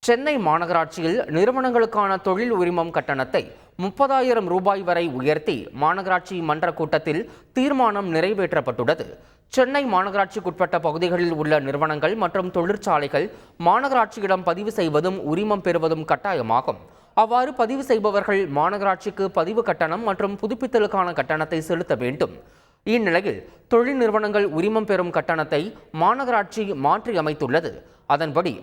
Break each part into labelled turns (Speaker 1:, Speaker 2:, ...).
Speaker 1: சென்னை மாநகராட்சியில் நிறுவனங்களுக்கான தொழில் உரிமம் கட்டணத்தை 30,000 ரூபாய் வரை உயர்த்தி மாநகராட்சி மன்ற கூட்டத்தில் தீர்மானம் நிறைவேற்றப்பட்டுள்ளது. சென்னை மாநகராட்சிக்குட்பட்ட பகுதிகளில் உள்ள நிறுவனங்கள் மற்றும் தொழிற்சாலைகள் மாநகராட்சியிடம் பதிவு செய்வதும் உரிமம் பெறுவதும் கட்டாயமாகும். அவ்வாறு பதிவு செய்பவர்கள் மாநகராட்சிக்கு பதிவு கட்டணம் மற்றும் புதுப்பித்தலுக்கான கட்டணத்தை செலுத்த வேண்டும். இந்நிலையில் தொழில் நிறுவனங்கள் உரிமம் பெறும் கட்டணத்தை மாநகராட்சி மாற்றி அமைத்துள்ளது. அதன்படி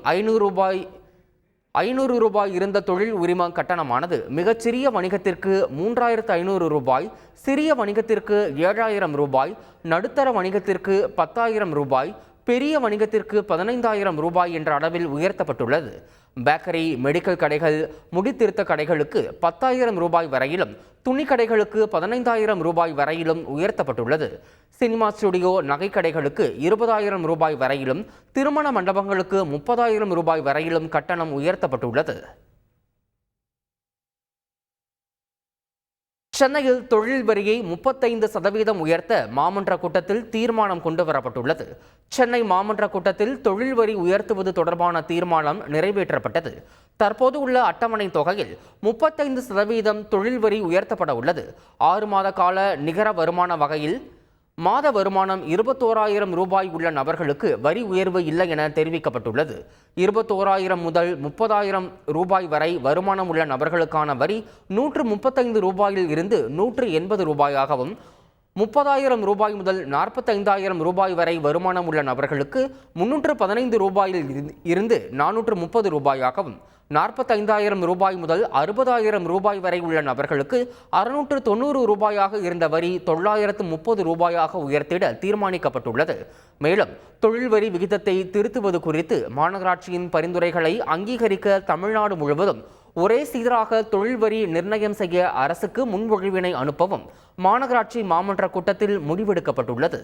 Speaker 1: 500 ரூபாய் இருந்த தொழில் உரிம கட்டணமானது மிகச்சிறிய வணிகத்திற்கு 3,500 ரூபாய், சிறிய வணிகத்திற்கு 7,000 ரூபாய், நடுத்தர வணிகத்திற்கு 10,000 ரூபாய், பெரிய வணிகத்திற்கு 15,000 ரூபாய் என்ற அளவில் உயர்த்தப்பட்டுள்ளது. பேக்கரி, மெடிக்கல் கடைகள், முடித்திருத்த கடைகளுக்கு 10,000 ரூபாய் வரையிலும், துணிக்கடைகளுக்கு 15,000 ரூபாய் வரையிலும் உயர்த்தப்பட்டுள்ளது. சினிமா ஸ்டுடியோ, நகைக்கடைகளுக்கு 20,000 ரூபாய் வரையிலும், திருமண மண்டபங்களுக்கு 30,000 ரூபாய் வரையிலும் கட்டணம் உயர்த்தப்பட்டுள்ளது. சென்னையில் தொழில் வரியை 35% உயர்த்த மாமன்ற கூட்டத்தில் தீர்மானம் கொண்டுவரப்பட்டுள்ளது. சென்னை மாமன்ற கூட்டத்தில் தொழில் வரி உயர்த்துவது தொடர்பான தீர்மானம் நிறைவேற்றப்பட்டது. தற்போது உள்ள அட்டவணை தொகையில் 35% தொழில் வரி உயர்த்தப்பட உள்ளது. 6 மாத கால நிகர வருமான வகையில் மாத வருமானம் 21,000 ரூபாய் உள்ள நபர்களுக்கு வரி உயர்வு இல்லை என தெரிவிக்கப்பட்டுள்ளது. 21,000 முதல் 30,000 ரூபாய் வரை வருமானம் உள்ள நபர்களுக்கான வரி 135 ரூபாயில் இருந்து 180 ரூபாயாகவும், 30,000 ரூபாய் முதல் 45,000 ரூபாய் வரை வருமானம் உள்ள நபர்களுக்கு 315 ரூபாயில் இருந்து 430 ரூபாயாகவும், 45,000 ரூபாய் முதல் 60,000 ரூபாய் வரை உள்ள நபர்களுக்கு 690 ரூபாயாக இருந்த வரி 930 ரூபாயாக உயர்த்திட தீர்மானிக்கப்பட்டுள்ளது. மேலும் தொழில் வரி விகிதத்தை திருத்துவது குறித்து மாநகராட்சியின் பரிந்துரைகளை அங்கீகரிக்க தமிழ்நாடு முழுவதும் ஒரே சீராக தொழில் வரி நிர்ணயம் செய்ய அரசுக்கு முன்மொழிவினை அனுப்பவும் மாநகராட்சி மாமன்ற கூட்டத்தில் முடிவெடுக்கப்பட்டுள்ளது.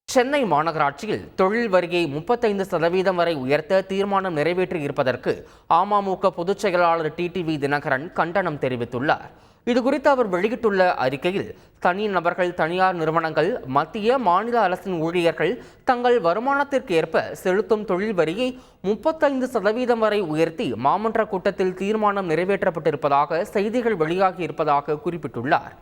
Speaker 1: சென்னை மாநகராட்சியில் தொழில் வரியை 35% வரை உயர்த்த தீர்மானம் நிறைவேற்றி இருப்பதற்கு அமமுக பொதுச் செயலாளர் டிடிவி தினகரன் கண்டனம் தெரிவித்துள்ளார். இதுகுறித்து அவர் வெளியிட்டுள்ள அறிக்கையில், தனி நபர்கள், தனியார் நிறுவனங்கள், மத்திய மாநில அரசின் ஊழியர்கள் தங்கள் வருமானத்திற்கேற்ப செலுத்தும் தொழில் வரியை 35% வரை உயர்த்தி மாமன்ற கூட்டத்தில் தீர்மானம் நிறைவேற்றப்பட்டிருப்பதாக செய்திகள் வெளியாகி இருப்பதாக குறிப்பிட்டுள்ளார்.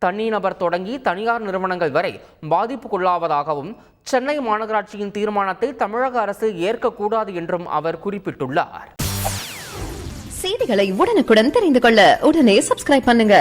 Speaker 1: தனிநபர் தொடங்கி தனியார் நிறுவனங்கள் வரை பாதிப்புக்குள்ளாவதாகவும், சென்னை மாநகராட்சியின் தீர்மானத்தை தமிழக அரசு ஏற்கக்கூடாது என்றும் அவர் குறிப்பிட்டுள்ளார்.
Speaker 2: செய்திகளை உடனுக்குடன் தெரிந்து கொள்ள உடனே சப்ஸ்கிரைப் பண்ணுங்க.